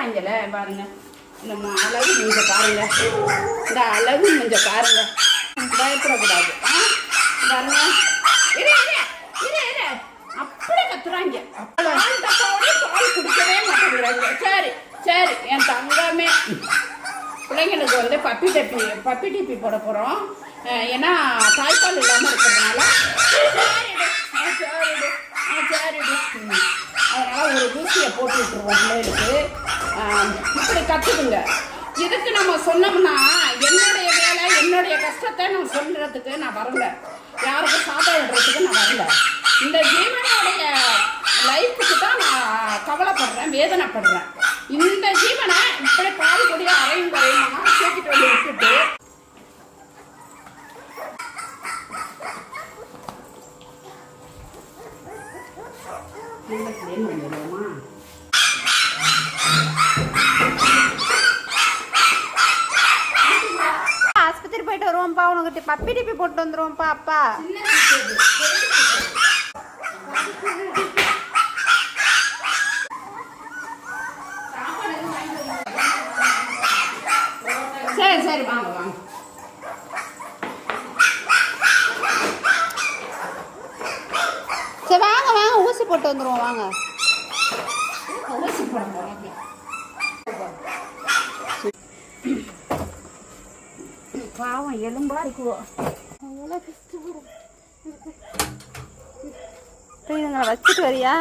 கத்துறாங்கல்ல பாருங்க. நம்ம அழகு கொஞ்சம் பாருங்க, இந்த அழகு கொஞ்சம் பாருங்க, பயப்படக்கூடாது. பாருங்க, அப்படி கத்துறாங்க. பால் குடிக்கவே மாட்டேங்கிறாங்க. சரி சரி என் தங்கமே, பிள்ளைங்களுக்கு வந்து பப்பி டிப்பி போட போகிறோம். ஏன்னா தாய்ப்பால் இல்லாமல் இருக்கிறதுனால சரிடு அதனால் ஒரு ஊசியை போட்டு விட்டுருவோம் பிள்ளைகளுக்கு. இப்படி கற்றுக்குங்க. இதுக்கு நம்ம சொன்னோம்னா என்னுடைய வேலை, என்னுடைய கஷ்டத்தை நான் சொல்கிறதுக்கு நான் வரல, யாருக்கும் சாதம் விடுறதுக்கு நான் வரல. இந்த ஜீவனுடைய லைஃபுக்கு தான் நான் கவலைப்படுறேன், வேதனைப்படுறேன். இந்த ஜீவனை இப்படி பால் கொடிய அரையும் குறையுமா தூக்கிட்டு வந்து விட்டுட்டு ஆஸ்பத்திரி போயிட்டு வருவோம்ப்பா. உனக்கு பப்பி டிப்பி போட்டு வந்துருவோம்ப்பா. அப்பா சரி சரி வாங்க வாங்க. சரி வாங்க வாங்க, ஊசி போட்டு வந்துருவோம் வாங்க. ஊசி போடுவோம். பாவம் எலும்பா இருக்குவோம். இதுங்களை வச்சுட்டு வரியா?